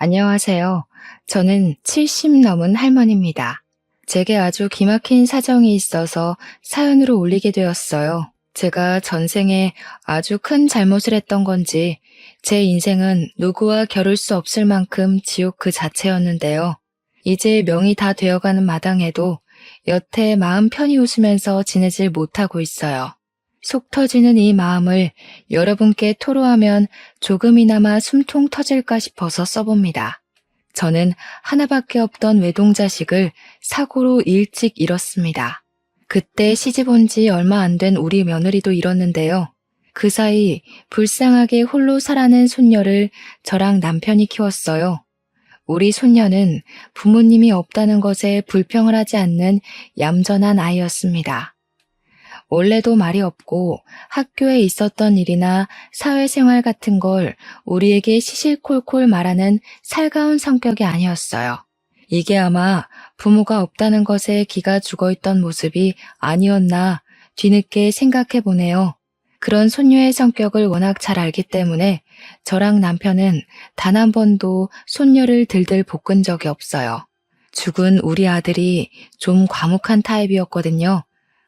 안녕하세요. 저는 70 넘은 할머니입니다. 제게 아주 기막힌 사정이 있어서 사연으로 올리게 되었어요. 제가 전생에 아주 큰 잘못을 했던 건지 제 인생은 누구와 겨룰 수 없을 만큼 지옥 그 자체였는데요. 이제 명이 다 되어가는 마당에도 여태 마음 편히 웃으면서 지내질 못하고 있어요. 속 터지는 이 마음을 여러분께 토로하면 조금이나마 숨통 터질까 싶어서 써봅니다. 저는 하나밖에 없던 외동자식을 사고로 일찍 잃었습니다. 그때 시집 온 지 얼마 안 된 우리 며느리도 잃었는데요. 그 사이 불쌍하게 홀로 살아낸 손녀를 저랑 남편이 키웠어요. 우리 손녀는 부모님이 없다는 것에 불평을 하지 않는 얌전한 아이였습니다. 원래도 말이 없고 학교에 있었던 일이나 사회생활 같은 걸 우리에게 시실콜콜 말하는 살가운 성격이 아니었어요. 이게 아마 부모가 없다는 것에 기가 죽어있던 모습이 아니었나 뒤늦게 생각해 보네요. 그런 손녀의 성격을 워낙 잘 알기 때문에 저랑 남편은 단 한 번도 손녀를 들들 볶은 적이 없어요. 죽은 우리 아들이 좀 과묵한 타입이었거든요.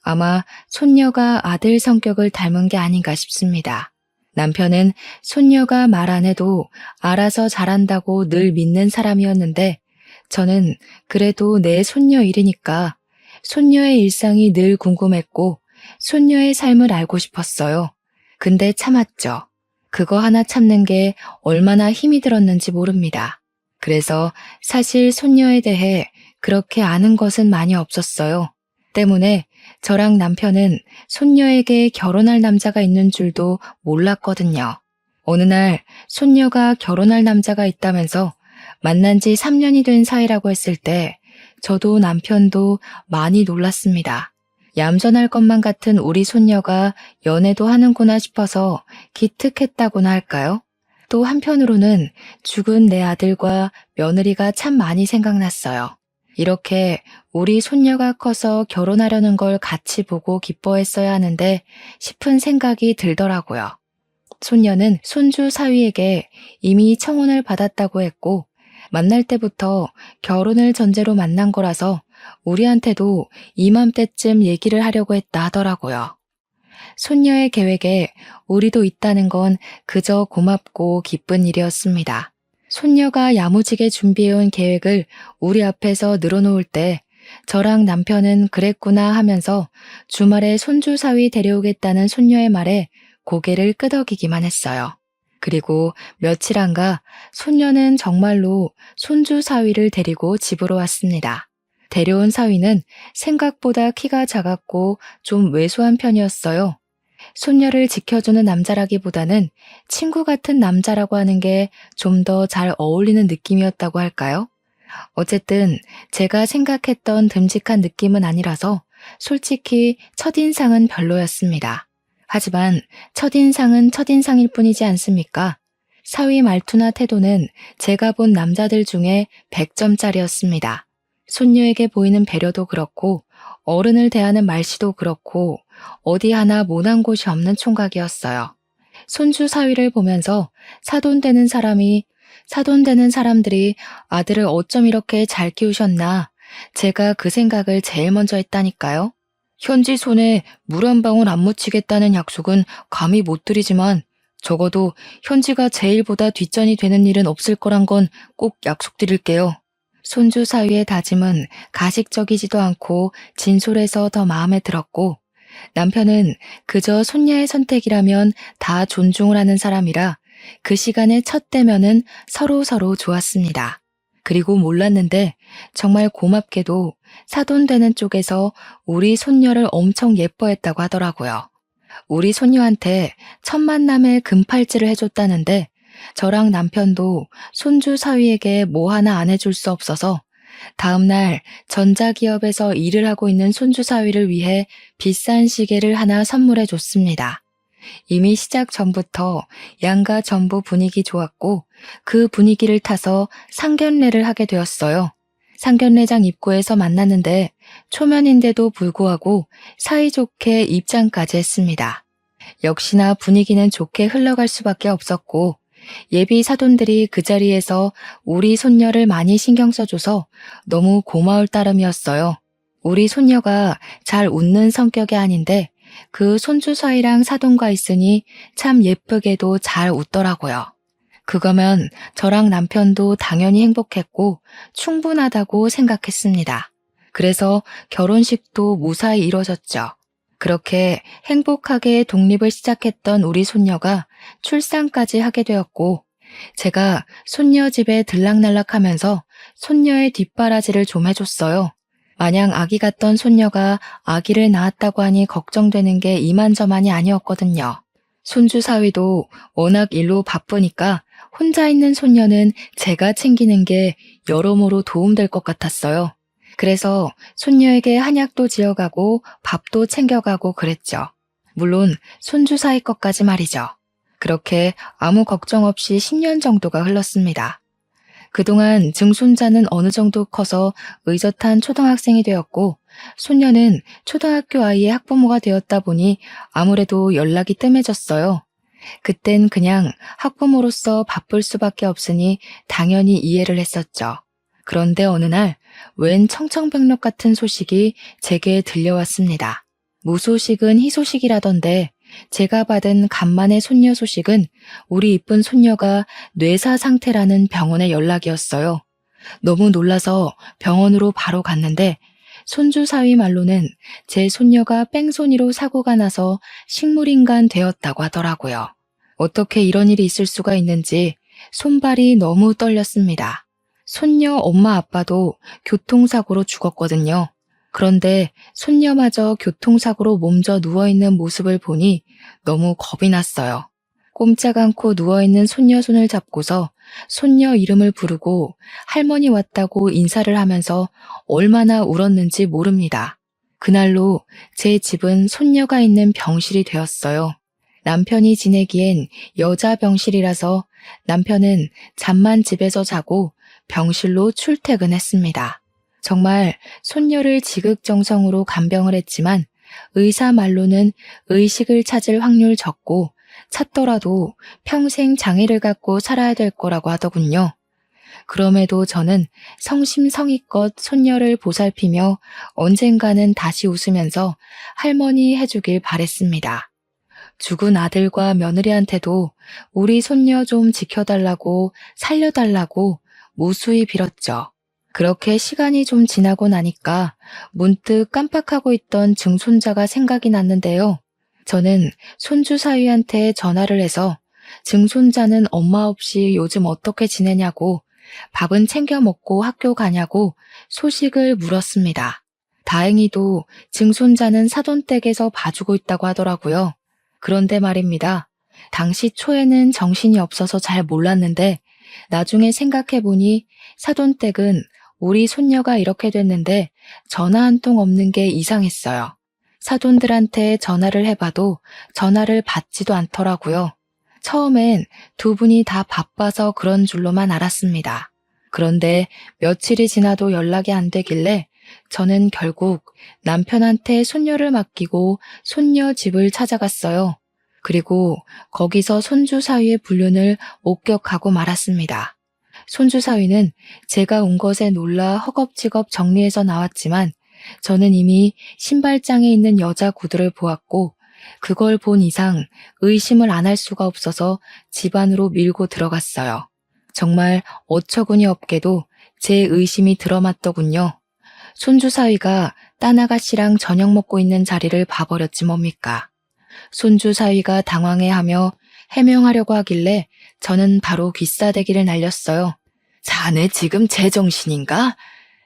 아마 손녀가 아들 성격을 닮은 게 아닌가 싶습니다. 남편은 손녀가 말 안 해도 알아서 잘한다고 늘 믿는 사람이었는데 저는 그래도 내 손녀 일이니까 손녀의 일상이 늘 궁금했고 손녀의 삶을 알고 싶었어요. 근데 참았죠. 그거 하나 참는 게 얼마나 힘이 들었는지 모릅니다. 그래서 사실 손녀에 대해 그렇게 아는 것은 많이 없었어요. 때문에 저랑 남편은 손녀에게 결혼할 남자가 있는 줄도 몰랐거든요. 어느 날 손녀가 결혼할 남자가 있다면서 만난 지 3년이 된 사이라고 했을 때 저도 남편도 많이 놀랐습니다. 얌전할 것만 같은 우리 손녀가 연애도 하는구나 싶어서 기특했다고나 할까요? 또 한편으로는 죽은 내 아들과 며느리가 참 많이 생각났어요. 이렇게 우리 손녀가 커서 결혼하려는 걸 같이 보고 기뻐했어야 하는데 싶은 생각이 들더라고요. 손녀는 손주 사위에게 이미 청혼을 받았다고 했고 만날 때부터 결혼을 전제로 만난 거라서 우리한테도 이맘때쯤 얘기를 하려고 했다 하더라고요. 손녀의 계획에 우리도 있다는 건 그저 고맙고 기쁜 일이었습니다. 손녀가 야무지게 준비해온 계획을 우리 앞에서 늘어놓을 때 저랑 남편은 그랬구나 하면서 주말에 손주 사위 데려오겠다는 손녀의 말에 고개를 끄덕이기만 했어요. 그리고 며칠 안가 손녀는 정말로 손주 사위를 데리고 집으로 왔습니다. 데려온 사위는 생각보다 키가 작았고 좀 왜소한 편이었어요. 손녀를 지켜주는 남자라기보다는 친구 같은 남자라고 하는 게 좀 더 잘 어울리는 느낌이었다고 할까요? 어쨌든 제가 생각했던 듬직한 느낌은 아니라서 솔직히 첫인상은 별로였습니다. 하지만 첫인상은 첫인상일 뿐이지 않습니까? 사위 말투나 태도는 제가 본 남자들 중에 100점짜리였습니다. 손녀에게 보이는 배려도 그렇고 어른을 대하는 말씨도 그렇고 어디 하나 모난 곳이 없는 총각이었어요. 손주 사위를 보면서 사돈되는 사람들이 아들을 어쩜 이렇게 잘 키우셨나 제가 그 생각을 제일 먼저 했다니까요. 현지 손에 물 한 방울 안 묻히겠다는 약속은 감히 못 드리지만 적어도 현지가 제일보다 뒷전이 되는 일은 없을 거란 건 꼭 약속드릴게요. 손주 사위의 다짐은 가식적이지도 않고 진솔해서 더 마음에 들었고 남편은 그저 손녀의 선택이라면 다 존중을 하는 사람이라 그 시간에 첫 대면은 서로 좋았습니다. 그리고 몰랐는데 정말 고맙게도 사돈되는 쪽에서 우리 손녀를 엄청 예뻐했다고 하더라고요. 우리 손녀한테 첫 만남에 금팔찌를 해줬다는데 저랑 남편도 손주 사위에게 뭐 하나 안 해줄 수 없어서 다음날 전자기업에서 일을 하고 있는 손주 사위를 위해 비싼 시계를 하나 선물해 줬습니다. 이미 시작 전부터 양가 전부 분위기 좋았고 그 분위기를 타서 상견례를 하게 되었어요. 상견례장 입구에서 만났는데 초면인데도 불구하고 사이좋게 입장까지 했습니다. 역시나 분위기는 좋게 흘러갈 수밖에 없었고 예비 사돈들이 그 자리에서 우리 손녀를 많이 신경 써줘서 너무 고마울 따름이었어요. 우리 손녀가 잘 웃는 성격이 아닌데 그 손주 사이랑 사돈과 있으니 참 예쁘게도 잘 웃더라고요. 그거면 저랑 남편도 당연히 행복했고 충분하다고 생각했습니다. 그래서 결혼식도 무사히 이뤄졌죠. 그렇게 행복하게 독립을 시작했던 우리 손녀가 출산까지 하게 되었고, 제가 손녀 집에 들락날락하면서 손녀의 뒷바라지를 좀 해줬어요. 마냥 아기 같던 손녀가 아기를 낳았다고 하니 걱정되는 게 이만저만이 아니었거든요. 손주 사위도 워낙 일로 바쁘니까 혼자 있는 손녀는 제가 챙기는 게 여러모로 도움될 것 같았어요. 그래서 손녀에게 한약도 지어가고 밥도 챙겨가고 그랬죠. 물론 손주 사이 것까지 말이죠. 그렇게 아무 걱정 없이 10년 정도가 흘렀습니다. 그동안 증손자는 어느 정도 커서 의젓한 초등학생이 되었고 손녀는 초등학교 아이의 학부모가 되었다 보니 아무래도 연락이 뜸해졌어요. 그땐 그냥 학부모로서 바쁠 수밖에 없으니 당연히 이해를 했었죠. 그런데 어느 날 웬 청천벽력 같은 소식이 제게 들려왔습니다. 무소식은 희소식이라던데 제가 받은 간만의 손녀 소식은 우리 이쁜 손녀가 뇌사 상태라는 병원의 연락이었어요. 너무 놀라서 병원으로 바로 갔는데 손주 사위 말로는 제 손녀가 뺑소니로 사고가 나서 식물인간 되었다고 하더라고요. 어떻게 이런 일이 있을 수가 있는지 손발이 너무 떨렸습니다. 손녀 엄마 아빠도 교통사고로 죽었거든요. 그런데 손녀마저 교통사고로 몸져 누워있는 모습을 보니 너무 겁이 났어요. 꼼짝 않고 누워있는 손녀 손을 잡고서 손녀 이름을 부르고 할머니 왔다고 인사를 하면서 얼마나 울었는지 모릅니다. 그날로 제 집은 손녀가 있는 병실이 되었어요. 남편이 지내기엔 여자 병실이라서 남편은 잠만 집에서 자고 병실로 출퇴근했습니다. 정말 손녀를 지극정성으로 간병을 했지만 의사 말로는 의식을 찾을 확률 적고 찾더라도 평생 장애를 갖고 살아야 될 거라고 하더군요. 그럼에도 저는 성심성의껏 손녀를 보살피며 언젠가는 다시 웃으면서 할머니 해주길 바랬습니다. 죽은 아들과 며느리한테도 우리 손녀 좀 지켜달라고 살려달라고 무수히 빌었죠. 그렇게 시간이 좀 지나고 나니까 문득 깜빡하고 있던 증손자가 생각이 났는데요. 저는 손주 사위한테 전화를 해서 증손자는 엄마 없이 요즘 어떻게 지내냐고 밥은 챙겨 먹고 학교 가냐고 소식을 물었습니다. 다행히도 증손자는 사돈댁에서 봐주고 있다고 하더라고요. 그런데 말입니다. 당시 초에는 정신이 없어서 잘 몰랐는데 나중에 생각해보니 사돈댁은 우리 손녀가 이렇게 됐는데 전화 한 통 없는 게 이상했어요. 사돈들한테 전화를 해봐도 전화를 받지도 않더라고요. 처음엔 두 분이 다 바빠서 그런 줄로만 알았습니다. 그런데 며칠이 지나도 연락이 안 되길래 저는 결국 남편한테 손녀를 맡기고 손녀 집을 찾아갔어요. 그리고 거기서 손주 사위의 불륜을 목격하고 말았습니다. 손주 사위는 제가 온 것에 놀라 허겁지겁 정리해서 나왔지만 저는 이미 신발장에 있는 여자 구두를 보았고 그걸 본 이상 의심을 안 할 수가 없어서 집 안으로 밀고 들어갔어요. 정말 어처구니 없게도 제 의심이 들어맞더군요. 손주 사위가 딴 아가씨랑 저녁 먹고 있는 자리를 봐버렸지 뭡니까. 손주 사위가 당황해하며 해명하려고 하길래 저는 바로 귀싸대기를 날렸어요. 자네 지금 제정신인가?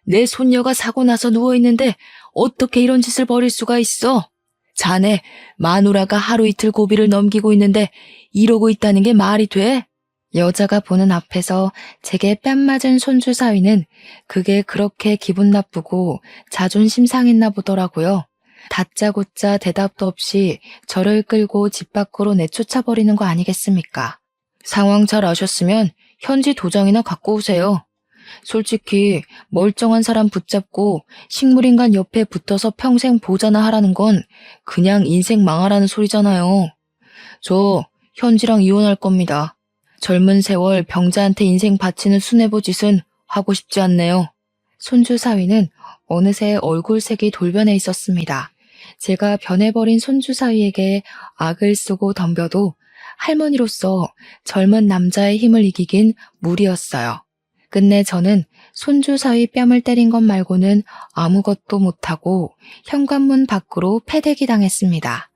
내 손녀가 사고 나서 누워있는데 어떻게 이런 짓을 벌일 수가 있어? 자네 마누라가 하루 이틀 고비를 넘기고 있는데 이러고 있다는 게 말이 돼? 여자가 보는 앞에서 제게 뺨 맞은 손주 사위는 그게 그렇게 기분 나쁘고 자존심 상했나 보더라고요. 다짜고짜 대답도 없이 저를 끌고 집 밖으로 내쫓아버리는 거 아니겠습니까? 상황 잘 아셨으면 현지 도장이나 갖고 오세요. 솔직히 멀쩡한 사람 붙잡고 식물인간 옆에 붙어서 평생 보자나 하라는 건 그냥 인생 망하라는 소리잖아요. 저 현지랑 이혼할 겁니다. 젊은 세월 병자한테 인생 바치는 수뇌부 짓은 하고 싶지 않네요. 손주 사위는 어느새 얼굴색이 돌변해 있었습니다. 제가 변해버린 손주 사위에게 악을 쓰고 덤벼도 할머니로서 젊은 남자의 힘을 이기긴 무리였어요. 끝내 저는 손주 사위 뺨을 때린 것 말고는 아무것도 못하고 현관문 밖으로 패대기 당했습니다.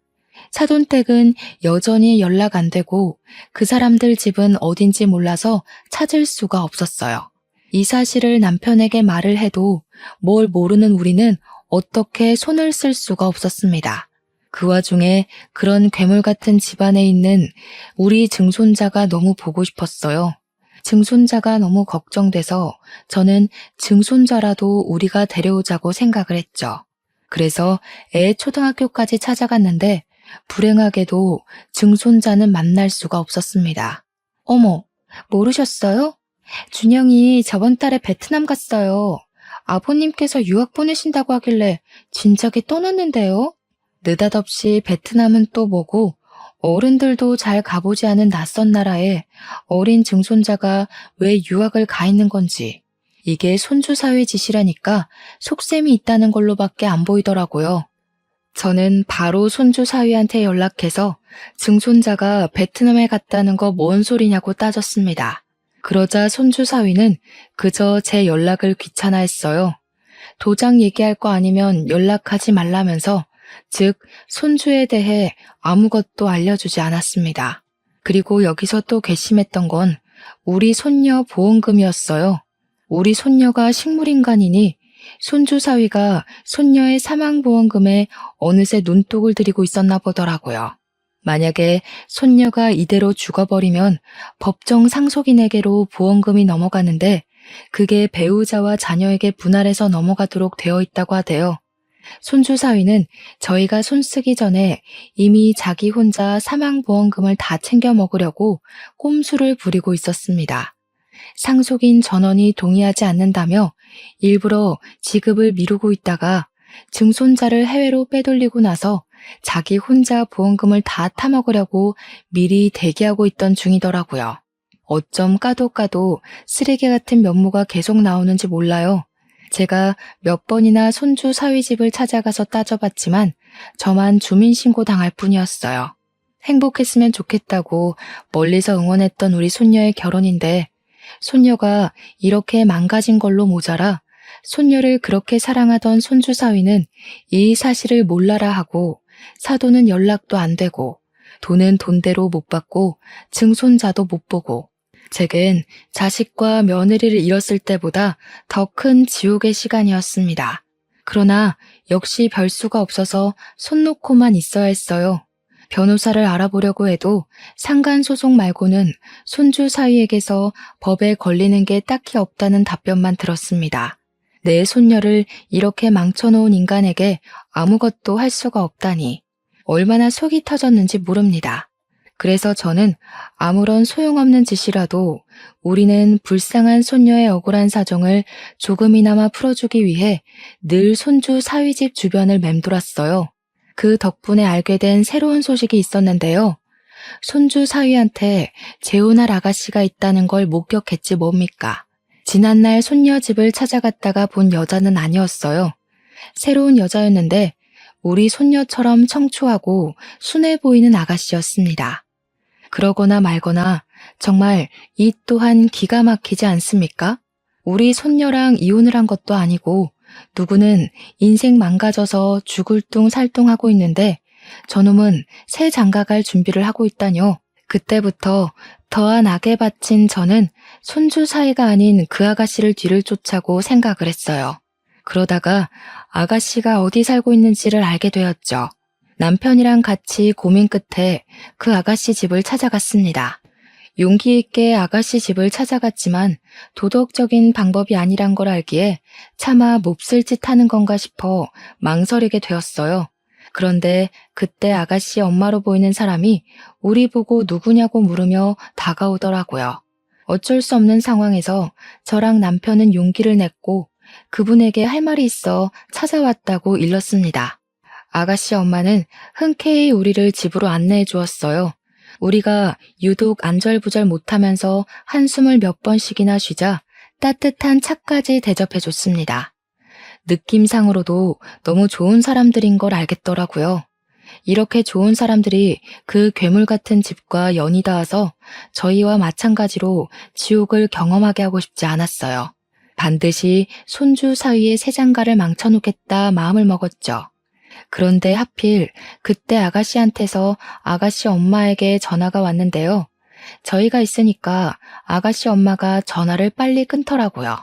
사돈댁은 여전히 연락 안 되고 그 사람들 집은 어딘지 몰라서 찾을 수가 없었어요. 이 사실을 남편에게 말을 해도 뭘 모르는 우리는 어떻게 손을 쓸 수가 없었습니다. 그 와중에 그런 괴물 같은 집안에 있는 우리 증손자가 너무 보고 싶었어요. 증손자가 너무 걱정돼서 저는 증손자라도 우리가 데려오자고 생각을 했죠. 그래서 애 초등학교까지 찾아갔는데 불행하게도 증손자는 만날 수가 없었습니다. 어머, 모르셨어요? 준영이 저번 달에 베트남 갔어요. 아버님께서 유학 보내신다고 하길래 진작에 떠났는데요. 느닷없이 베트남은 또 뭐고 어른들도 잘 가보지 않은 낯선 나라에 어린 증손자가 왜 유학을 가 있는 건지 이게 손주 사회 짓이라니까 속셈이 있다는 걸로밖에 안 보이더라고요. 저는 바로 손주 사위한테 연락해서 증손자가 베트남에 갔다는 거 뭔 소리냐고 따졌습니다. 그러자 손주 사위는 그저 제 연락을 귀찮아했어요. 도장 얘기할 거 아니면 연락하지 말라면서 즉 손주에 대해 아무것도 알려주지 않았습니다. 그리고 여기서 또 괘씸했던 건 우리 손녀 보험금이었어요. 우리 손녀가 식물인간이니 손주 사위가 손녀의 사망보험금에 어느새 눈독을 들이고 있었나 보더라고요. 만약에 손녀가 이대로 죽어버리면 법정 상속인에게로 보험금이 넘어가는데 그게 배우자와 자녀에게 분할해서 넘어가도록 되어 있다고 하대요. 손주 사위는 저희가 손쓰기 전에 이미 자기 혼자 사망보험금을 다 챙겨 먹으려고 꼼수를 부리고 있었습니다. 상속인 전원이 동의하지 않는다며 일부러 지급을 미루고 있다가 증손자를 해외로 빼돌리고 나서 자기 혼자 보험금을 다 타먹으려고 미리 대기하고 있던 중이더라고요. 어쩜 까도 쓰레기 같은 면모가 계속 나오는지 몰라요. 제가 몇 번이나 손주 사위 집을 찾아가서 따져봤지만 저만 주민신고 당할 뿐이었어요. 행복했으면 좋겠다고 멀리서 응원했던 우리 손녀의 결혼인데 손녀가 이렇게 망가진 걸로 모자라 손녀를 그렇게 사랑하던 손주 사위는 이 사실을 몰라라 하고 사돈은 연락도 안 되고 돈은 돈대로 못 받고 증손자도 못 보고 제겐 자식과 며느리를 잃었을 때보다 더 큰 지옥의 시간이었습니다. 그러나 역시 별 수가 없어서 손 놓고만 있어야 했어요. 변호사를 알아보려고 해도 상간소송 말고는 손주 사위에게서 법에 걸리는 게 딱히 없다는 답변만 들었습니다. 내 손녀를 이렇게 망쳐놓은 인간에게 아무것도 할 수가 없다니 얼마나 속이 터졌는지 모릅니다. 그래서 저는 아무런 소용없는 짓이라도 우리는 불쌍한 손녀의 억울한 사정을 조금이나마 풀어주기 위해 늘 손주 사위집 주변을 맴돌았어요. 그 덕분에 알게 된 새로운 소식이 있었는데요. 손주 사위한테 재혼할 아가씨가 있다는 걸 목격했지 뭡니까? 지난날 손녀 집을 찾아갔다가 본 여자는 아니었어요. 새로운 여자였는데 우리 손녀처럼 청초하고 순해 보이는 아가씨였습니다. 그러거나 말거나 정말 이 또한 기가 막히지 않습니까? 우리 손녀랑 이혼을 한 것도 아니고 누구는 인생 망가져서 죽을 둥 살둥하고 있는데 저놈은 새 장가갈 준비를 하고 있다뇨. 그때부터 더한 악에 바친 저는 손주 사이가 아닌 그 아가씨를 뒤를 쫓아고 생각을 했어요. 그러다가 아가씨가 어디 살고 있는지를 알게 되었죠. 남편이랑 같이 고민 끝에 그 아가씨 집을 찾아갔습니다. 용기 있게 아가씨 집을 찾아갔지만 도덕적인 방법이 아니란 걸 알기에 차마 몹쓸 짓 하는 건가 싶어 망설이게 되었어요. 그런데 그때 아가씨 엄마로 보이는 사람이 우리 보고 누구냐고 물으며 다가오더라고요. 어쩔 수 없는 상황에서 저랑 남편은 용기를 냈고 그분에게 할 말이 있어 찾아왔다고 일렀습니다. 아가씨 엄마는 흔쾌히 우리를 집으로 안내해 주었어요. 우리가 유독 안절부절 못하면서 한숨을 몇 번씩이나 쉬자 따뜻한 차까지 대접해줬습니다. 느낌상으로도 너무 좋은 사람들인 걸 알겠더라고요. 이렇게 좋은 사람들이 그 괴물 같은 집과 연이 닿아서 저희와 마찬가지로 지옥을 경험하게 하고 싶지 않았어요. 반드시 손주 사위의 새 장가를 망쳐놓겠다 마음을 먹었죠. 그런데 하필 그때 아가씨한테서 아가씨 엄마에게 전화가 왔는데요. 저희가 있으니까 아가씨 엄마가 전화를 빨리 끊더라고요.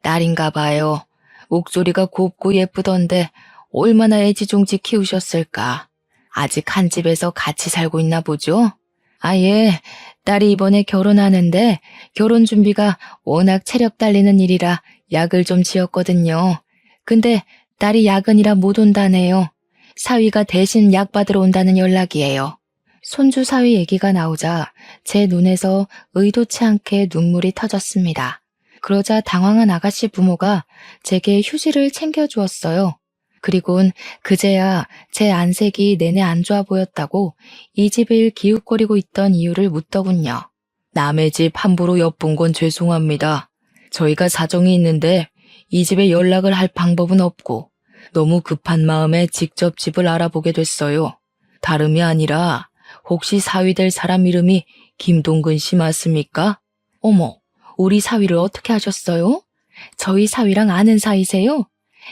딸인가 봐요. 목소리가 곱고 예쁘던데 얼마나 애지중지 키우셨을까. 아직 한 집에서 같이 살고 있나 보죠? 아, 예. 딸이 이번에 결혼하는데 결혼 준비가 워낙 체력 딸리는 일이라 약을 좀 지었거든요. 근데 딸이 야근이라 못 온다네요. 사위가 대신 약 받으러 온다는 연락이에요. 손주 사위 얘기가 나오자 제 눈에서 의도치 않게 눈물이 터졌습니다. 그러자 당황한 아가씨 부모가 제게 휴지를 챙겨주었어요. 그리곤 그제야 제 안색이 내내 안 좋아 보였다고 이 집을 기웃거리고 있던 이유를 묻더군요. 남의 집 함부로 엿본 건 죄송합니다. 저희가 사정이 있는데 이 집에 연락을 할 방법은 없고 너무 급한 마음에 직접 집을 알아보게 됐어요. 다름이 아니라 혹시 사위 될 사람 이름이 김동근 씨 맞습니까? 어머, 우리 사위를 어떻게 하셨어요? 저희 사위랑 아는 사이세요?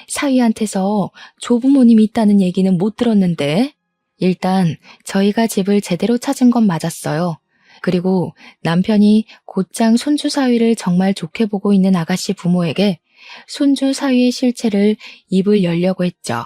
사위한테서 조부모님이 있다는 얘기는 못 들었는데. 일단 저희가 집을 제대로 찾은 건 맞았어요. 그리고 남편이 곧장 손주 사위를 정말 좋게 보고 있는 아가씨 부모에게 손주 사위의 실체를 입을 열려고 했죠.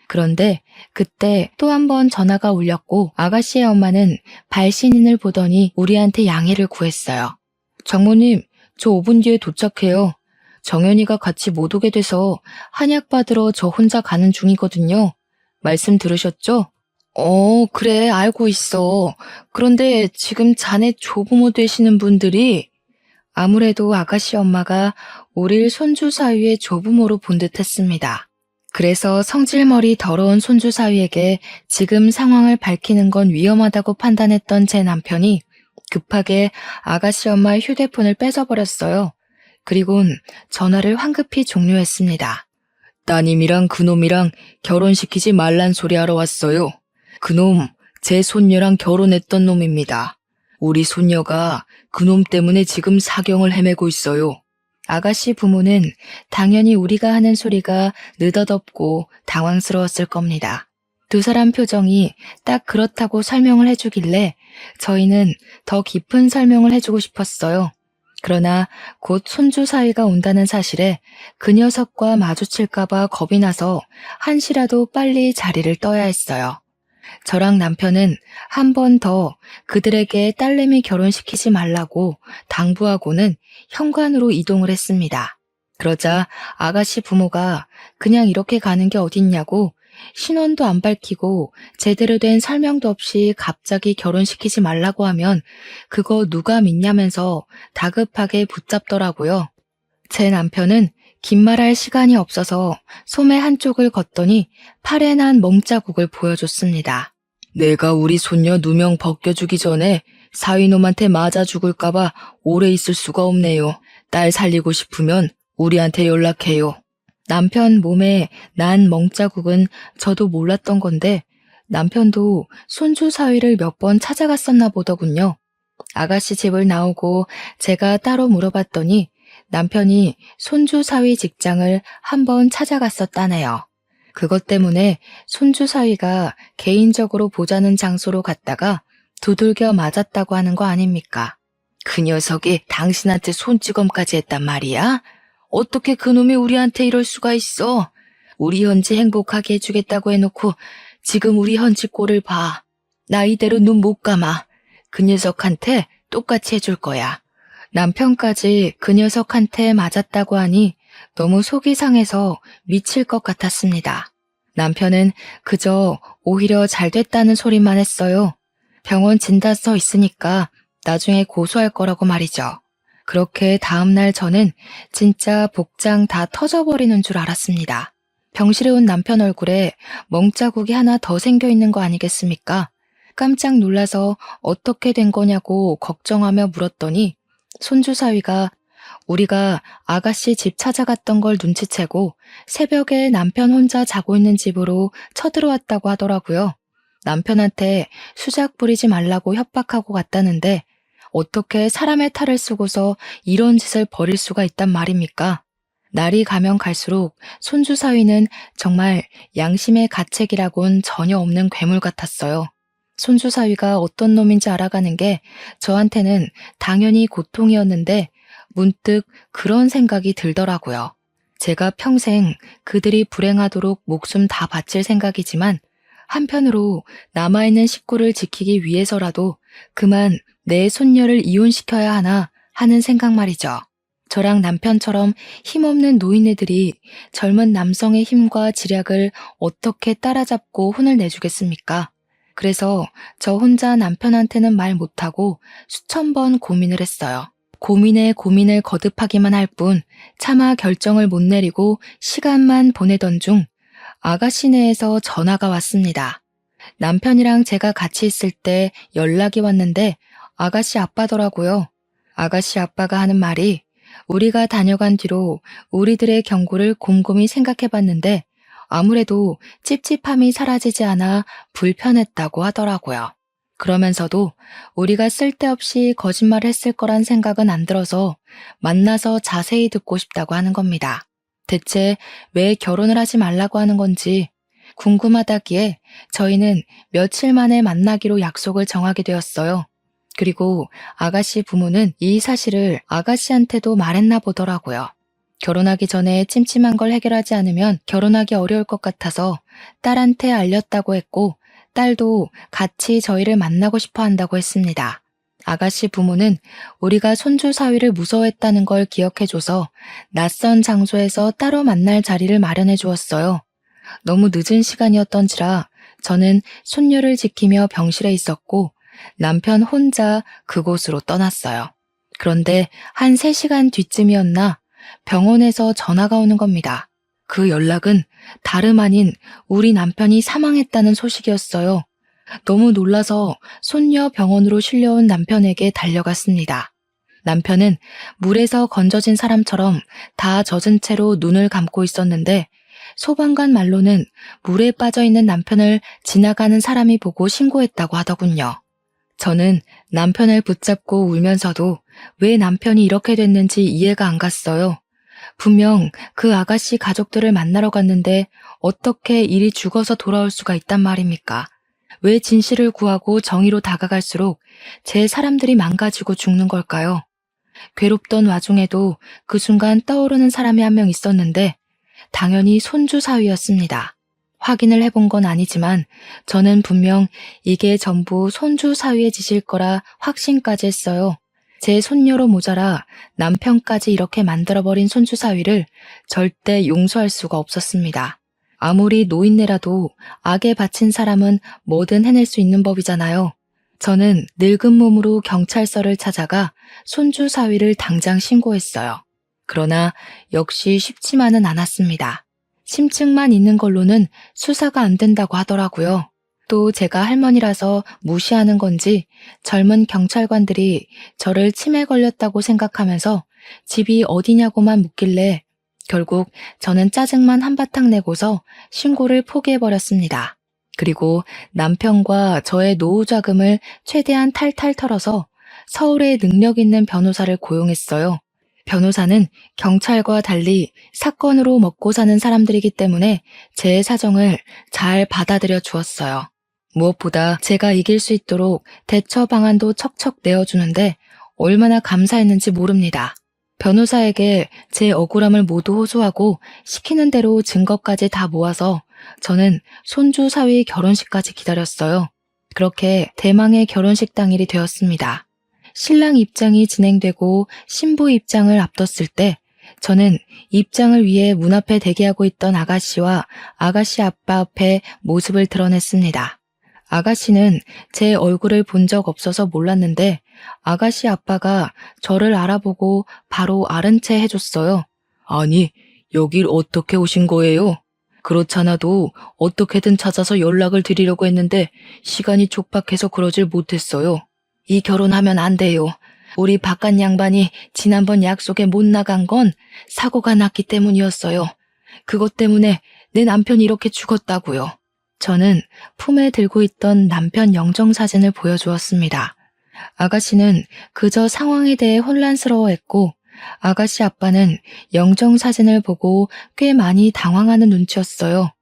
그런데 그때 또 한 번 전화가 울렸고 아가씨의 엄마는 발신인을 보더니 우리한테 양해를 구했어요. 장모님, 저 5분 뒤에 도착해요. 정연이가 같이 못 오게 돼서 한약 받으러 저 혼자 가는 중이거든요. 말씀 들으셨죠? 그래, 알고 있어. 그런데 지금 자네 조부모 되시는 분들이 아무래도 아가씨 엄마가 우릴 손주 사위의 조부모로 본 듯했습니다. 그래서 성질머리 더러운 손주 사위에게 지금 상황을 밝히는 건 위험하다고 판단했던 제 남편이 급하게 아가씨 엄마의 휴대폰을 뺏어버렸어요. 그리곤 전화를 황급히 종료했습니다. 따님이랑 그놈이랑 결혼시키지 말란 소리 하러 왔어요. 그놈 제 손녀랑 결혼했던 놈입니다. 우리 손녀가 그놈 때문에 지금 사경을 헤매고 있어요. 아가씨 부모는 당연히 우리가 하는 소리가 느닷없고 당황스러웠을 겁니다. 두 사람 표정이 딱 그렇다고 설명을 해주길래 저희는 더 깊은 설명을 해주고 싶었어요. 그러나 곧 손주 사위가 온다는 사실에 그 녀석과 마주칠까봐 겁이 나서 한시라도 빨리 자리를 떠야 했어요. 저랑 남편은 한 번 더 그들에게 딸내미 결혼시키지 말라고 당부하고는 현관으로 이동을 했습니다. 그러자 아가씨 부모가 그냥 이렇게 가는 게 어딨냐고 신원도 안 밝히고 제대로 된 설명도 없이 갑자기 결혼시키지 말라고 하면 그거 누가 믿냐면서 다급하게 붙잡더라고요. 제 남편은 긴 말할 시간이 없어서 소매 한쪽을 걷더니 팔에 난 멍자국을 보여줬습니다. 내가 우리 손녀 누명 벗겨주기 전에 사위놈한테 맞아 죽을까봐 오래 있을 수가 없네요. 딸 살리고 싶으면 우리한테 연락해요. 남편 몸에 난 멍자국은 저도 몰랐던 건데 남편도 손주 사위를 몇 번 찾아갔었나 보더군요. 아가씨 집을 나오고 제가 따로 물어봤더니 남편이 손주 사위 직장을 한번 찾아갔었다네요. 그것 때문에 손주 사위가 개인적으로 보자는 장소로 갔다가 두들겨 맞았다고 하는 거 아닙니까? 그 녀석이 당신한테 손찌검까지 했단 말이야? 어떻게 그놈이 우리한테 이럴 수가 있어? 우리 현지 행복하게 해주겠다고 해놓고 지금 우리 현지 꼴을 봐. 나 이대로 눈 못 감아. 그 녀석한테 똑같이 해줄 거야. 남편까지 그 녀석한테 맞았다고 하니 너무 속이 상해서 미칠 것 같았습니다. 남편은 그저 오히려 잘 됐다는 소리만 했어요. 병원 진단서 있으니까 나중에 고소할 거라고 말이죠. 그렇게 다음날 저는 진짜 복장 다 터져버리는 줄 알았습니다. 병실에 온 남편 얼굴에 멍자국이 하나 더 생겨 있는 거 아니겠습니까? 깜짝 놀라서 어떻게 된 거냐고 걱정하며 물었더니 손주 사위가 우리가 아가씨 집 찾아갔던 걸 눈치채고 새벽에 남편 혼자 자고 있는 집으로 쳐들어왔다고 하더라고요. 남편한테 수작 부리지 말라고 협박하고 갔다는데 어떻게 사람의 탈을 쓰고서 이런 짓을 벌일 수가 있단 말입니까? 날이 가면 갈수록 손주 사위는 정말 양심의 가책이라곤 전혀 없는 괴물 같았어요. 손주 사위가 어떤 놈인지 알아가는 게 저한테는 당연히 고통이었는데 문득 그런 생각이 들더라고요. 제가 평생 그들이 불행하도록 목숨 다 바칠 생각이지만 한편으로 남아있는 식구를 지키기 위해서라도 그만 내 손녀를 이혼시켜야 하나 하는 생각 말이죠. 저랑 남편처럼 힘없는 노인네들이 젊은 남성의 힘과 지략을 어떻게 따라잡고 혼을 내주겠습니까? 그래서 저 혼자 남편한테는 말 못하고 수천 번 고민을 했어요. 고민에 고민을 거듭하기만 할 뿐 차마 결정을 못 내리고 시간만 보내던 중 아가씨네에서 전화가 왔습니다. 남편이랑 제가 같이 있을 때 연락이 왔는데 아가씨 아빠더라고요. 아가씨 아빠가 하는 말이 우리가 다녀간 뒤로 우리들의 경고를 곰곰이 생각해봤는데 아무래도 찝찝함이 사라지지 않아 불편했다고 하더라고요. 그러면서도 우리가 쓸데없이 거짓말을 했을 거란 생각은 안 들어서 만나서 자세히 듣고 싶다고 하는 겁니다. 대체 왜 결혼을 하지 말라고 하는 건지 궁금하다기에 저희는 며칠 만에 만나기로 약속을 정하게 되었어요. 그리고 아가씨 부모는 이 사실을 아가씨한테도 말했나 보더라고요. 결혼하기 전에 찜찜한 걸 해결하지 않으면 결혼하기 어려울 것 같아서 딸한테 알렸다고 했고 딸도 같이 저희를 만나고 싶어 한다고 했습니다. 아가씨 부모는 우리가 손주 사위를 무서워했다는 걸 기억해줘서 낯선 장소에서 따로 만날 자리를 마련해 주었어요. 너무 늦은 시간이었던지라 저는 손녀를 지키며 병실에 있었고 남편 혼자 그곳으로 떠났어요. 그런데 한 3시간 뒤쯤이었나 병원에서 전화가 오는 겁니다. 그 연락은 다름 아닌 우리 남편이 사망했다는 소식이었어요. 너무 놀라서 손녀 병원으로 실려온 남편에게 달려갔습니다. 남편은 물에서 건져진 사람처럼 다 젖은 채로 눈을 감고 있었는데 소방관 말로는 물에 빠져있는 남편을 지나가는 사람이 보고 신고했다고 하더군요. 저는 남편을 붙잡고 울면서도 왜 남편이 이렇게 됐는지 이해가 안 갔어요. 분명 그 아가씨 가족들을 만나러 갔는데 어떻게 일이 죽어서 돌아올 수가 있단 말입니까? 왜 진실을 구하고 정의로 다가갈수록 제 사람들이 망가지고 죽는 걸까요? 괴롭던 와중에도 그 순간 떠오르는 사람이 한 명 있었는데 당연히 손주 사위였습니다. 확인을 해본 건 아니지만 저는 분명 이게 전부 손주 사위의 짓일 거라 확신까지 했어요. 제 손녀로 모자라 남편까지 이렇게 만들어버린 손주 사위를 절대 용서할 수가 없었습니다. 아무리 노인네라도 악에 바친 사람은 뭐든 해낼 수 있는 법이잖아요. 저는 늙은 몸으로 경찰서를 찾아가 손주 사위를 당장 신고했어요. 그러나 역시 쉽지만은 않았습니다. 심증만 있는 걸로는 수사가 안 된다고 하더라고요. 또 제가 할머니라서 무시하는 건지 젊은 경찰관들이 저를 치매 걸렸다고 생각하면서 집이 어디냐고만 묻길래 결국 저는 짜증만 한바탕 내고서 신고를 포기해버렸습니다. 그리고 남편과 저의 노후 자금을 최대한 탈탈 털어서 서울에 능력 있는 변호사를 고용했어요. 변호사는 경찰과 달리 사건으로 먹고 사는 사람들이기 때문에 제 사정을 잘 받아들여 주었어요. 무엇보다 제가 이길 수 있도록 대처 방안도 척척 내어주는데 얼마나 감사했는지 모릅니다. 변호사에게 제 억울함을 모두 호소하고 시키는 대로 증거까지 다 모아서 저는 손주 사위 결혼식까지 기다렸어요. 그렇게 대망의 결혼식 당일이 되었습니다. 신랑 입장이 진행되고 신부 입장을 앞뒀을 때 저는 입장을 위해 문 앞에 대기하고 있던 아가씨와 아가씨 아빠 앞에 모습을 드러냈습니다. 아가씨는 제 얼굴을 본 적 없어서 몰랐는데 아가씨 아빠가 저를 알아보고 바로 아른 채 해줬어요. 아니, 여길 어떻게 오신 거예요? 그렇잖아도 어떻게든 찾아서 연락을 드리려고 했는데 시간이 촉박해서 그러질 못했어요. 이 결혼하면 안 돼요. 우리 바깥 양반이 지난번 약속에 못 나간 건 사고가 났기 때문이었어요. 그것 때문에 내 남편이 이렇게 죽었다고요. 저는 품에 들고 있던 남편 영정사진을 보여주었습니다. 아가씨는 그저 상황에 대해 혼란스러워했고 아가씨 아빠는 영정사진을 보고 꽤 많이 당황하는 눈치였어요.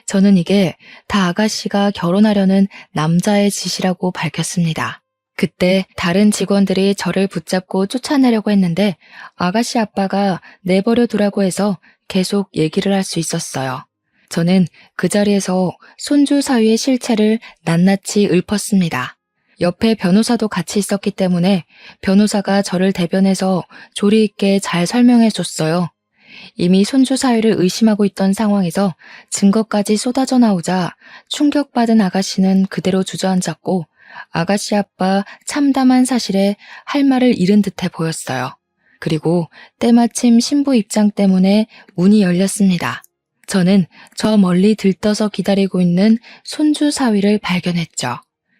저는 이게 다 아가씨가 결혼하려는 남자의 짓이라고 밝혔습니다. 그때 다른 직원들이 저를 붙잡고 쫓아내려고 했는데 아가씨 아빠가 내버려 두라고 해서 계속 얘기를 할 수 있었어요. 저는 그 자리에서 손주 사위의 실체를 낱낱이 읊었습니다. 옆에 변호사도 같이 있었기 때문에 변호사가 저를 대변해서 조리 있게 잘 설명해 줬어요. 이미 손주 사위를 의심하고 있던 상황에서 증거까지 쏟아져 나오자 충격받은 아가씨는 그대로 주저앉았고 아가씨 아빠 참담한 사실에 할 말을 잃은 듯해 보였어요. 그리고 때마침 신부 입장 때문에 문이 열렸습니다. 저는 저 멀리 들떠서 기다리고 있는 손주 사위를 발견했죠.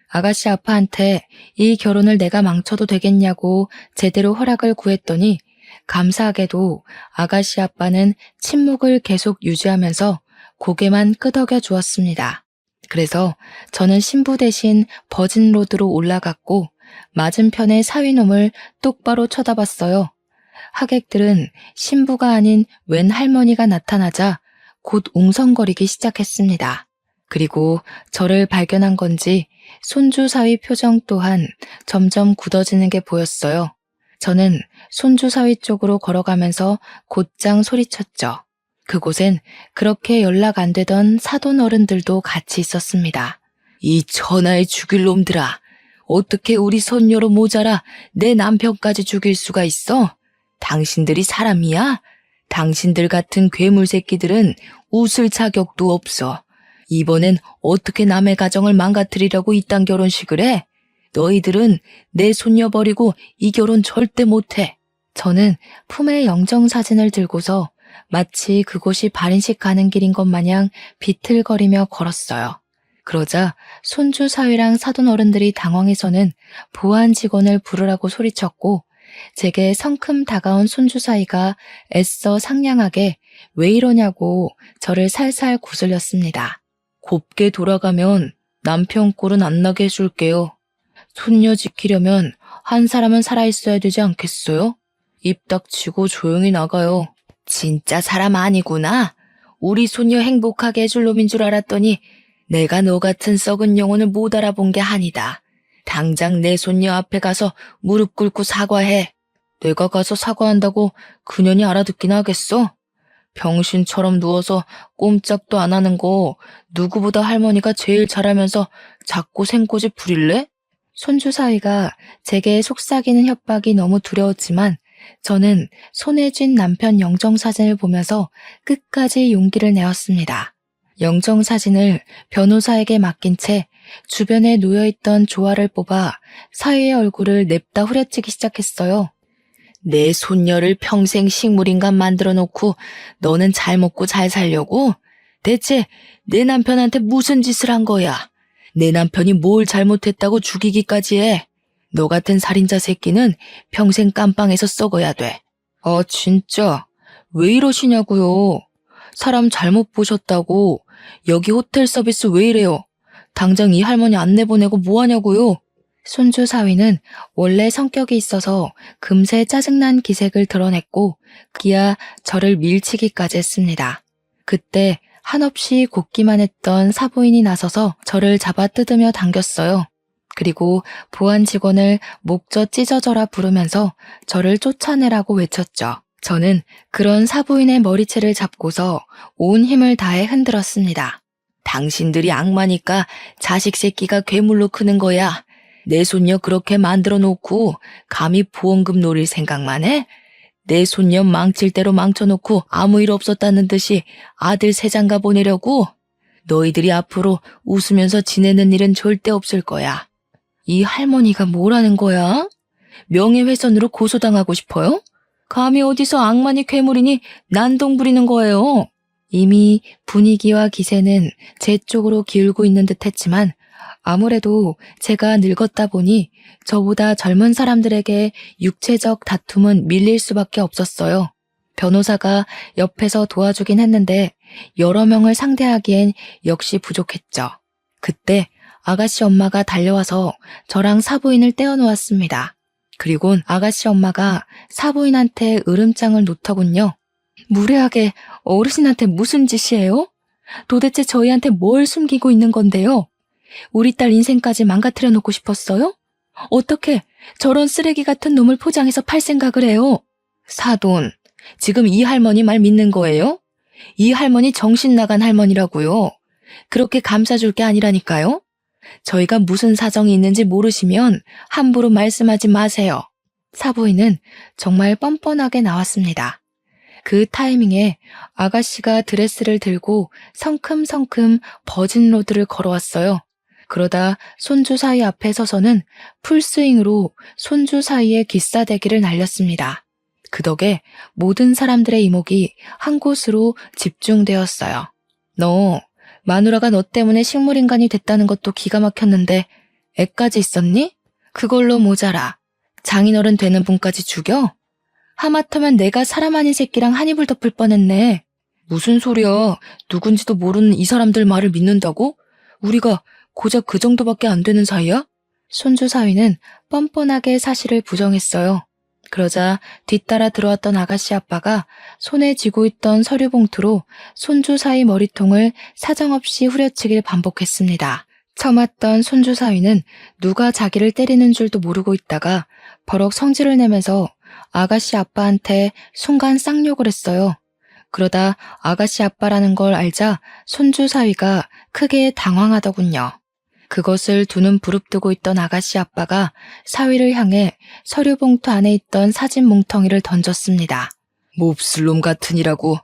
아가씨 아빠한테 이 결혼을 내가 망쳐도 되겠냐고 제대로 허락을 구했더니 감사하게도 아가씨 아빠는 침묵을 계속 유지하면서 고개만 끄덕여 주었습니다. 그래서 저는 신부 대신 버진로드로 올라갔고 맞은편의 사위놈을 똑바로 쳐다봤어요. 하객들은 신부가 아닌 웬 할머니가 나타나자 곧 웅성거리기 시작했습니다. 그리고 저를 발견한 건지 손주 사위 표정 또한 점점 굳어지는 게 보였어요. 저는 손주 사위 쪽으로 걸어가면서 곧장 소리쳤죠. 그곳엔 그렇게 연락 안 되던 사돈 어른들도 같이 있었습니다. 이 천하의 죽일 놈들아, 어떻게 우리 손녀로 모자라 내 남편까지 죽일 수가 있어? 당신들이 사람이야? 당신들 같은 괴물 새끼들은 웃을 자격도 없어. 이번엔 어떻게 남의 가정을 망가뜨리려고 이딴 결혼식을 해? 너희들은 내 손녀 버리고 이 결혼 절대 못해. 저는 품에 영정사진을 들고서 마치 그곳이 발인식 가는 길인 것 마냥 비틀거리며 걸었어요. 그러자 손주 사위랑 사돈 어른들이 당황해서는 보안 직원을 부르라고 소리쳤고 제게 성큼 다가온 손주 사위가 애써 상냥하게 왜 이러냐고 저를 살살 구슬렸습니다. 곱게 돌아가면 남편 꼴은 안 나게 해줄게요. 손녀 지키려면 한 사람은 살아있어야 되지 않겠어요? 입 닥치고 조용히 나가요. 진짜 사람 아니구나. 우리 손녀 행복하게 해줄 놈인 줄 알았더니 내가 너 같은 썩은 영혼을 못 알아본 게 아니다. 당장 내 손녀 앞에 가서 무릎 꿇고 사과해. 내가 가서 사과한다고 그년이 알아듣긴 하겠어? 병신처럼 누워서 꼼짝도 안 하는 거 누구보다 할머니가 제일 잘하면서 자꾸 생꼬지 부릴래? 손주 사위가 제게 속삭이는 협박이 너무 두려웠지만 저는 손에 쥔 남편 영정사진을 보면서 끝까지 용기를 내었습니다. 영정사진을 변호사에게 맡긴 채 주변에 놓여있던 조화를 뽑아 사위의 얼굴을 냅다 후려치기 시작했어요. 내 손녀를 평생 식물인간 만들어 놓고 너는 잘 먹고 잘 살려고? 대체 내 남편한테 무슨 짓을 한 거야? 내 남편이 뭘 잘못했다고 죽이기까지 해? 너 같은 살인자 새끼는 평생 깜빵에서 썩어야 돼. 아 진짜 왜 이러시냐고요. 사람 잘못 보셨다고. 여기 호텔 서비스 왜 이래요? 당장 이 할머니 안 내보내고 뭐하냐고요. 손주 사위는 원래 성격이 있어서 금세 짜증난 기색을 드러냈고 기아 저를 밀치기까지 했습니다. 그때 한없이 곱기만 했던 사부인이 나서서 저를 잡아 뜯으며 당겼어요. 그리고 보안 직원을 목젖 찢어져라 부르면서 저를 쫓아내라고 외쳤죠. 저는 그런 사부인의 머리채를 잡고서 온 힘을 다해 흔들었습니다. 당신들이 악마니까 자식 새끼가 괴물로 크는 거야. 내 손녀 그렇게 만들어 놓고 감히 보험금 노릴 생각만 해? 내 손녀 망칠 대로 망쳐놓고 아무 일 없었다는 듯이 아들 세장가 보내려고? 너희들이 앞으로 웃으면서 지내는 일은 절대 없을 거야. 이 할머니가 뭐라는 거야? 명예훼손으로 고소당하고 싶어요? 감히 어디서 악마니 괴물이니 난동 부리는 거예요. 이미 분위기와 기세는 제 쪽으로 기울고 있는 듯 했지만 아무래도 제가 늙었다 보니 저보다 젊은 사람들에게 육체적 다툼은 밀릴 수밖에 없었어요. 변호사가 옆에서 도와주긴 했는데 여러 명을 상대하기엔 역시 부족했죠. 그때 아가씨 엄마가 달려와서 저랑 사부인을 떼어놓았습니다. 그리곤 아가씨 엄마가 사부인한테 으름장을 놓더군요. 무례하게 어르신한테 무슨 짓이에요? 도대체 저희한테 뭘 숨기고 있는 건데요? 우리 딸 인생까지 망가뜨려 놓고 싶었어요? 어떻게 저런 쓰레기 같은 놈을 포장해서 팔 생각을 해요? 사돈, 지금 이 할머니 말 믿는 거예요? 이 할머니 정신 나간 할머니라고요. 그렇게 감싸줄 게 아니라니까요. 저희가 무슨 사정이 있는지 모르시면 함부로 말씀하지 마세요. 사부인은 정말 뻔뻔하게 나왔습니다. 그 타이밍에 아가씨가 드레스를 들고 성큼성큼 버진로드를 걸어왔어요. 그러다 손주 사위 앞에 서서는 풀스윙으로 손주 사이에 기싸대기를 날렸습니다. 그 덕에 모든 사람들의 이목이 한 곳으로 집중되었어요. 너, 마누라가 너 때문에 식물인간이 됐다는 것도 기가 막혔는데 애까지 있었니? 그걸로 모자라. 장인어른 되는 분까지 죽여? 하마터면 내가 사람 아닌 새끼랑 한 이불 덮을 뻔했네. 무슨 소리야. 누군지도 모르는 이 사람들 말을 믿는다고? 우리가 고작 그 정도밖에 안 되는 사이야? 손주 사위는 뻔뻔하게 사실을 부정했어요. 그러자 뒤따라 들어왔던 아가씨 아빠가 손에 쥐고 있던 서류 봉투로 손주 사위 머리통을 사정없이 후려치길 반복했습니다. 처맞던 손주 사위는 누가 자기를 때리는 줄도 모르고 있다가 버럭 성질을 내면서 아가씨 아빠한테 순간 쌍욕을 했어요. 그러다 아가씨 아빠라는 걸 알자 손주 사위가 크게 당황하더군요. 그것을 두 눈 부릅뜨고 있던 아가씨 아빠가 사위를 향해 서류 봉투 안에 있던 사진 뭉텅이를 던졌습니다. 몹쓸 놈 같으니라고.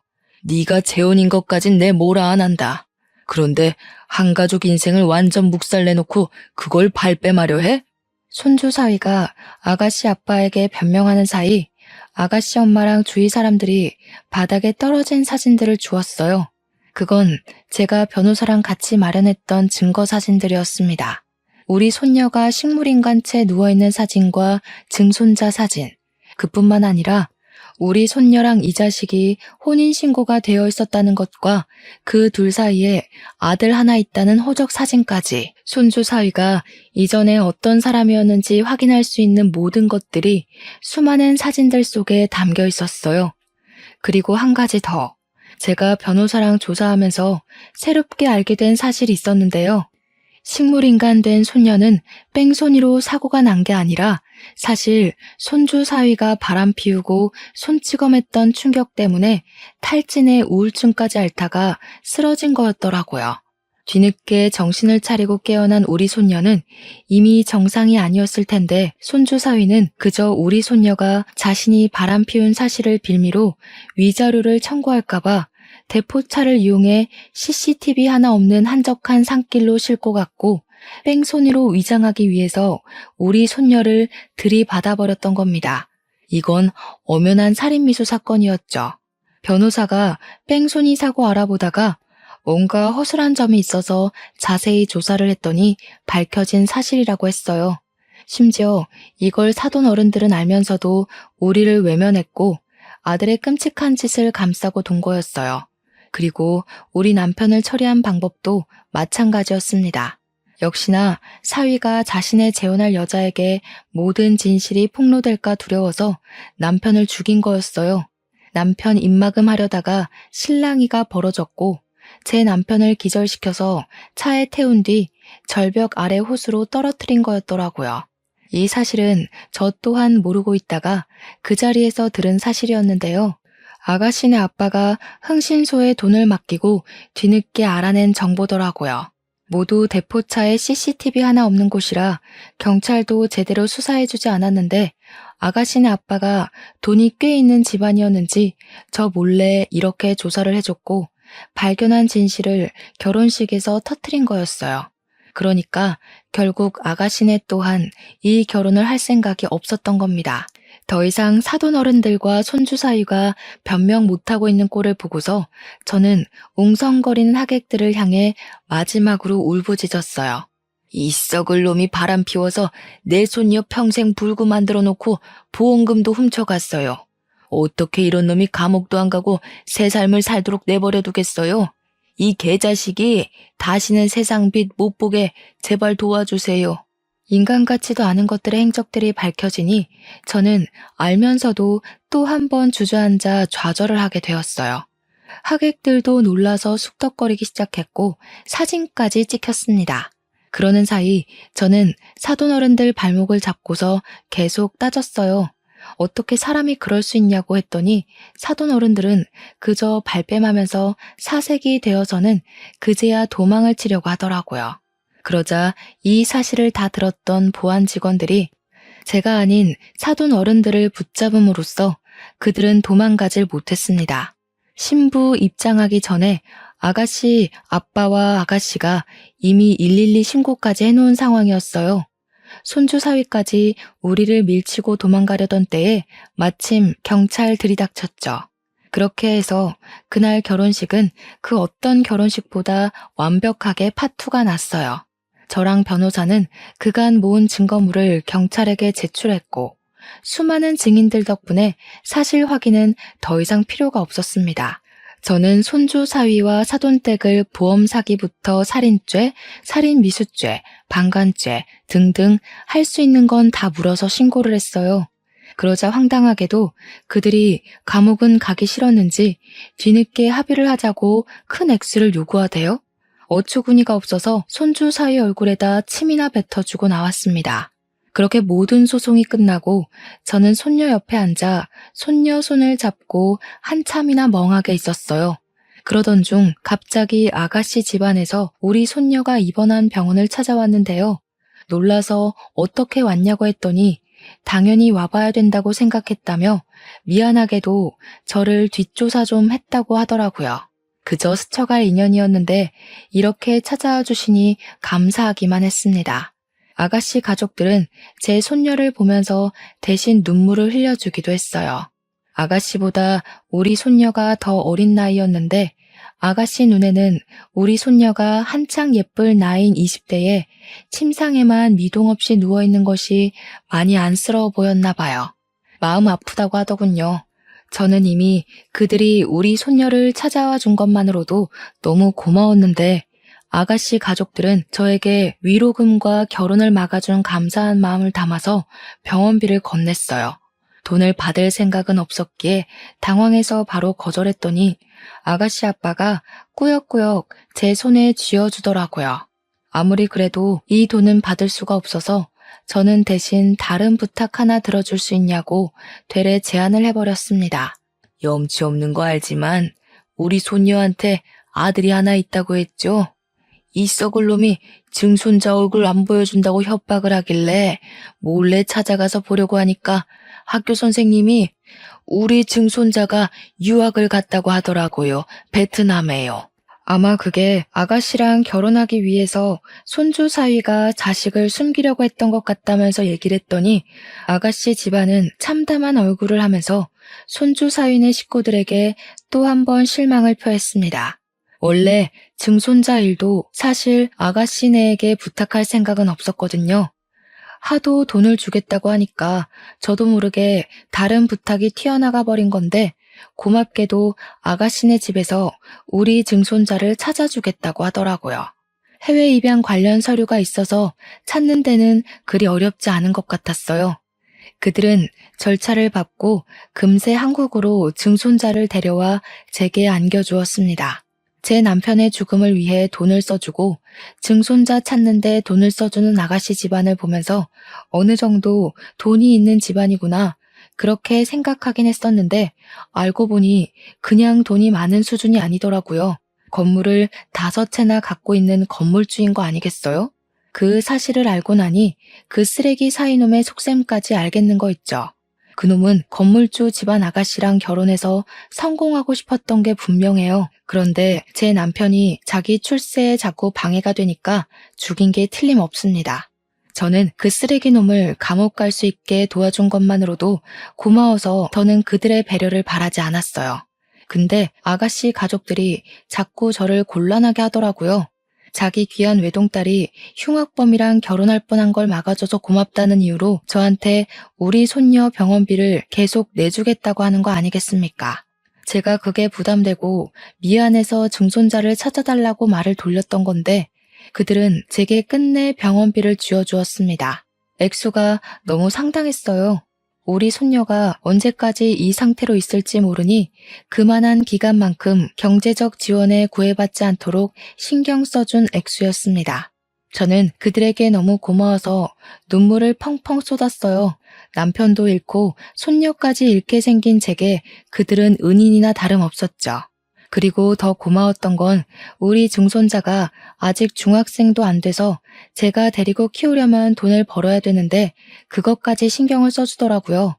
네가 재혼인 것까진 내 뭐라 안 한다. 그런데 한 가족 인생을 완전 묵살내놓고 그걸 발뺌하려 해? 손주 사위가 아가씨 아빠에게 변명하는 사이 아가씨 엄마랑 주위 사람들이 바닥에 떨어진 사진들을 주었어요. 그건 제가 변호사랑 같이 마련했던 증거 사진들이었습니다. 우리 손녀가 식물인간 채 누워있는 사진과 증손자 사진, 그뿐만 아니라 우리 손녀랑 이 자식이 혼인신고가 되어 있었다는 것과 그 둘 사이에 아들 하나 있다는 호적 사진까지 손주 사위가 이전에 어떤 사람이었는지 확인할 수 있는 모든 것들이 수많은 사진들 속에 담겨 있었어요. 그리고 한 가지 더. 제가 변호사랑 조사하면서 새롭게 알게 된 사실이 있었는데요. 식물인간 된 손녀는 뺑소니로 사고가 난 게 아니라 사실 손주 사위가 바람 피우고 손찌검했던 충격 때문에 탈진에 우울증까지 앓다가 쓰러진 거였더라고요. 뒤늦게 정신을 차리고 깨어난 우리 손녀는 이미 정상이 아니었을 텐데 손주 사위는 그저 우리 손녀가 자신이 바람 피운 사실을 빌미로 위자료를 청구할까봐 대포차를 이용해 CCTV 하나 없는 한적한 산길로 싣고 갔고 뺑소니로 위장하기 위해서 우리 손녀를 들이받아버렸던 겁니다. 이건 엄연한 살인미수 사건이었죠. 변호사가 뺑소니 사고 알아보다가 뭔가 허술한 점이 있어서 자세히 조사를 했더니 밝혀진 사실이라고 했어요. 심지어 이걸 사돈 어른들은 알면서도 우리를 외면했고 아들의 끔찍한 짓을 감싸고 돈 거였어요. 그리고 우리 남편을 처리한 방법도 마찬가지였습니다. 역시나 사위가 자신의 재혼할 여자에게 모든 진실이 폭로될까 두려워서 남편을 죽인 거였어요. 남편 입막음 하려다가 실랑이가 벌어졌고 제 남편을 기절시켜서 차에 태운 뒤 절벽 아래 호수로 떨어뜨린 거였더라고요. 이 사실은 저 또한 모르고 있다가 그 자리에서 들은 사실이었는데요. 아가씨네 아빠가 흥신소에 돈을 맡기고 뒤늦게 알아낸 정보더라고요. 모두 대포차에 CCTV 하나 없는 곳이라 경찰도 제대로 수사해주지 않았는데 아가씨네 아빠가 돈이 꽤 있는 집안이었는지 저 몰래 이렇게 조사를 해줬고 발견한 진실을 결혼식에서 터뜨린 거였어요. 그러니까 결국 아가씨네 또한 이 결혼을 할 생각이 없었던 겁니다. 더 이상 사돈 어른들과 손주 사위가 변명 못하고 있는 꼴을 보고서 저는 웅성거리는 하객들을 향해 마지막으로 울부짖었어요. 이 썩을 놈이 바람 피워서 내 손녀 평생 불구 만들어 놓고 보험금도 훔쳐갔어요. 어떻게 이런 놈이 감옥도 안 가고 새 삶을 살도록 내버려 두겠어요? 이 개자식이 다시는 세상 빛 못 보게 제발 도와주세요. 인간 같지도 않은 것들의 행적들이 밝혀지니 저는 알면서도 또 한 번 주저앉아 좌절을 하게 되었어요. 하객들도 놀라서 숙덕거리기 시작했고 사진까지 찍혔습니다. 그러는 사이 저는 사돈어른들 발목을 잡고서 계속 따졌어요. 어떻게 사람이 그럴 수 있냐고 했더니 사돈어른들은 그저 발뺌하면서 사색이 되어서는 그제야 도망을 치려고 하더라고요. 그러자 이 사실을 다 들었던 보안 직원들이 제가 아닌 사돈어른들을 붙잡음으로써 그들은 도망가질 못했습니다. 신부 입장하기 전에 아가씨 아빠와 아가씨가 이미 112 신고까지 해놓은 상황이었어요. 손주 사위까지 우리를 밀치고 도망가려던 때에 마침 경찰 들이닥쳤죠. 그렇게 해서 그날 결혼식은 그 어떤 결혼식보다 완벽하게 파투가 났어요. 저랑 변호사는 그간 모은 증거물을 경찰에게 제출했고 수많은 증인들 덕분에 사실 확인은 더 이상 필요가 없었습니다. 저는 손주 사위와 사돈댁을 보험 사기부터 살인죄, 살인미수죄, 방간죄 등등 할 수 있는 건 다 물어서 신고를 했어요. 그러자 황당하게도 그들이 감옥은 가기 싫었는지 뒤늦게 합의를 하자고 큰 액수를 요구하대요. 어처구니가 없어서 손주 사위 얼굴에다 침이나 뱉어주고 나왔습니다. 그렇게 모든 소송이 끝나고 저는 손녀 옆에 앉아 손녀 손을 잡고 한참이나 멍하게 있었어요. 그러던 중 갑자기 아가씨 집안에서 우리 손녀가 입원한 병원을 찾아왔는데요. 놀라서 어떻게 왔냐고 했더니 당연히 와봐야 된다고 생각했다며 미안하게도 저를 뒷조사 좀 했다고 하더라고요. 그저 스쳐갈 인연이었는데 이렇게 찾아와 주시니 감사하기만 했습니다. 아가씨 가족들은 제 손녀를 보면서 대신 눈물을 흘려주기도 했어요. 아가씨보다 우리 손녀가 더 어린 나이였는데 아가씨 눈에는 우리 손녀가 한창 예쁠 나이인 20대에 침상에만 미동 없이 누워있는 것이 많이 안쓰러워 보였나 봐요. 마음 아프다고 하더군요. 저는 이미 그들이 우리 손녀를 찾아와 준 것만으로도 너무 고마웠는데 아가씨 가족들은 저에게 위로금과 결혼을 막아준 감사한 마음을 담아서 병원비를 건넸어요. 돈을 받을 생각은 없었기에 당황해서 바로 거절했더니 아가씨 아빠가 꾸역꾸역 제 손에 쥐어주더라고요. 아무리 그래도 이 돈은 받을 수가 없어서 저는 대신 다른 부탁 하나 들어줄 수 있냐고 되레 제안을 해버렸습니다. 염치 없는 거 알지만 우리 손녀한테 아들이 하나 있다고 했죠? 이 썩을 놈이 증손자 얼굴 안 보여준다고 협박을 하길래 몰래 찾아가서 보려고 하니까 학교 선생님이 우리 증손자가 유학을 갔다고 하더라고요. 베트남에요. 아마 그게 아가씨랑 결혼하기 위해서 손주 사위가 자식을 숨기려고 했던 것 같다면서 얘기를 했더니 아가씨 집안은 참담한 얼굴을 하면서 손주 사위네 식구들에게 또 한 번 실망을 표했습니다. 원래 증손자 일도 사실 아가씨네에게 부탁할 생각은 없었거든요. 하도 돈을 주겠다고 하니까 저도 모르게 다른 부탁이 튀어나가 버린 건데 고맙게도 아가씨네 집에서 우리 증손자를 찾아주겠다고 하더라고요. 해외 입양 관련 서류가 있어서 찾는 데는 그리 어렵지 않은 것 같았어요. 그들은 절차를 밟고 금세 한국으로 증손자를 데려와 제게 안겨주었습니다. 제 남편의 죽음을 위해 돈을 써주고 증손자 찾는데 돈을 써주는 아가씨 집안을 보면서 어느 정도 돈이 있는 집안이구나 그렇게 생각하긴 했었는데 알고 보니 그냥 돈이 많은 수준이 아니더라고요. 건물을 5채나 갖고 있는 건물주인 거 아니겠어요? 그 사실을 알고 나니 그 쓰레기 사이놈의 속셈까지 알겠는 거 있죠. 그놈은 건물주 집안 아가씨랑 결혼해서 성공하고 싶었던 게 분명해요. 그런데 제 남편이 자기 출세에 자꾸 방해가 되니까 죽인 게 틀림없습니다. 저는 그 쓰레기 놈을 감옥 갈 수 있게 도와준 것만으로도 고마워서 저는 그들의 배려를 바라지 않았어요. 근데 아가씨 가족들이 자꾸 저를 곤란하게 하더라고요. 자기 귀한 외동딸이 흉악범이랑 결혼할 뻔한 걸 막아줘서 고맙다는 이유로 저한테 우리 손녀 병원비를 계속 내주겠다고 하는 거 아니겠습니까? 제가 그게 부담되고 미안해서 증손자를 찾아달라고 말을 돌렸던 건데 그들은 제게 끝내 병원비를 쥐어주었습니다. 액수가 너무 상당했어요. 우리 손녀가 언제까지 이 상태로 있을지 모르니 그만한 기간만큼 경제적 지원에 구애받지 않도록 신경 써준 액수였습니다. 저는 그들에게 너무 고마워서 눈물을 펑펑 쏟았어요. 남편도 잃고 손녀까지 잃게 생긴 제게 그들은 은인이나 다름없었죠. 그리고 더 고마웠던 건 우리 증손자가 아직 중학생도 안 돼서 제가 데리고 키우려면 돈을 벌어야 되는데 그것까지 신경을 써주더라고요.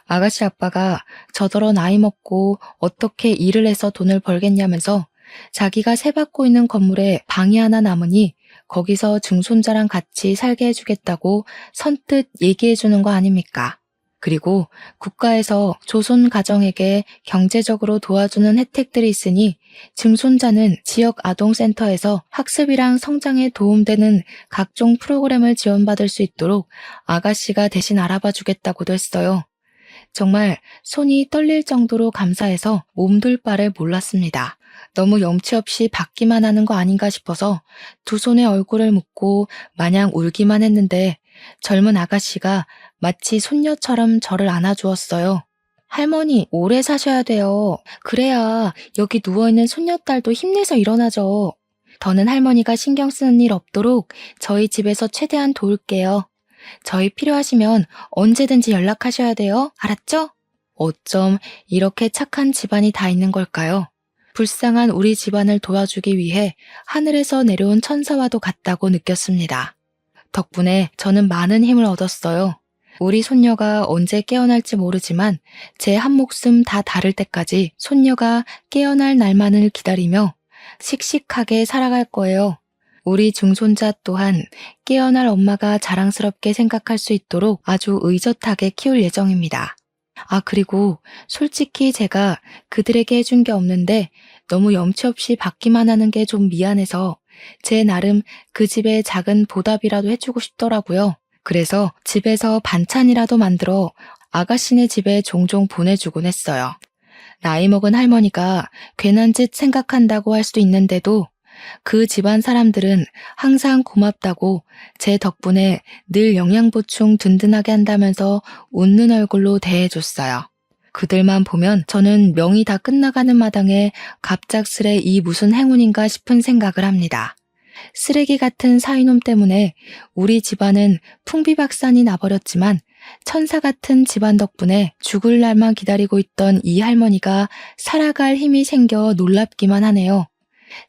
아가씨 아빠가 저더러 나이 먹고 어떻게 일을 해서 돈을 벌겠냐면서 자기가 세받고 있는 건물에 방이 하나 남으니 거기서 증손자랑 같이 살게 해주겠다고 선뜻 얘기해주는 거 아닙니까? 그리고 국가에서 조손 가정에게 경제적으로 도와주는 혜택들이 있으니 증손자는 지역 아동센터에서 학습이랑 성장에 도움되는 각종 프로그램을 지원받을 수 있도록 아가씨가 대신 알아봐 주겠다고도 했어요. 정말 손이 떨릴 정도로 감사해서 몸둘 바를 몰랐습니다. 너무 염치 없이 받기만 하는 거 아닌가 싶어서 두 손에 얼굴을 묻고 마냥 울기만 했는데 젊은 아가씨가 마치 손녀처럼 저를 안아주었어요. 할머니, 오래 사셔야 돼요. 그래야 여기 누워있는 손녀딸도 힘내서 일어나죠. 더는 할머니가 신경 쓰는 일 없도록 저희 집에서 최대한 도울게요. 저희 필요하시면 언제든지 연락하셔야 돼요. 알았죠? 어쩜 이렇게 착한 집안이 다 있는 걸까요? 불쌍한 우리 집안을 도와주기 위해 하늘에서 내려온 천사와도 같다고 느꼈습니다. 덕분에 저는 많은 힘을 얻었어요. 우리 손녀가 언제 깨어날지 모르지만 제 한 목숨 다 다를 때까지 손녀가 깨어날 날만을 기다리며 씩씩하게 살아갈 거예요. 우리 증손자 또한 깨어날 엄마가 자랑스럽게 생각할 수 있도록 아주 의젓하게 키울 예정입니다. 그리고 솔직히 제가 그들에게 해준 게 없는데 너무 염치 없이 받기만 하는 게 좀 미안해서 제 나름 그 집에 작은 보답이라도 해주고 싶더라고요. 그래서 집에서 반찬이라도 만들어 아가씨네 집에 종종 보내주곤 했어요. 나이 먹은 할머니가 괜한 짓 생각한다고 할 수도 있는데도 그 집안 사람들은 항상 고맙다고 제 덕분에 늘 영양보충 든든하게 한다면서 웃는 얼굴로 대해줬어요. 그들만 보면 저는 명이 다 끝나가는 마당에 갑작스레 이 무슨 행운인가 싶은 생각을 합니다. 쓰레기 같은 사위놈 때문에 우리 집안은 풍비박산이 나버렸지만 천사 같은 집안 덕분에 죽을 날만 기다리고 있던 이 할머니가 살아갈 힘이 생겨 놀랍기만 하네요.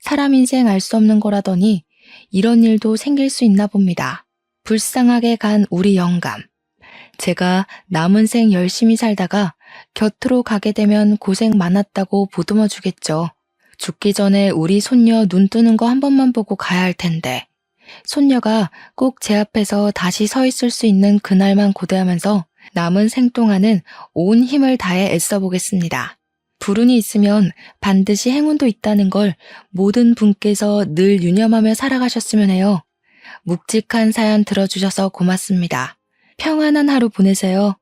사람 인생 알 수 없는 거라더니 이런 일도 생길 수 있나 봅니다. 불쌍하게 간 우리 영감. 제가 남은 생 열심히 살다가 곁으로 가게 되면 고생 많았다고 보듬어 주겠죠. 죽기 전에 우리 손녀 눈 뜨는 거 한 번만 보고 가야 할 텐데. 손녀가 꼭 제 앞에서 다시 서 있을 수 있는 그날만 고대하면서 남은 생 동안은 온 힘을 다해 애써 보겠습니다. 불운이 있으면 반드시 행운도 있다는 걸 모든 분께서 늘 유념하며 살아가셨으면 해요. 묵직한 사연 들어주셔서 고맙습니다. 평안한 하루 보내세요.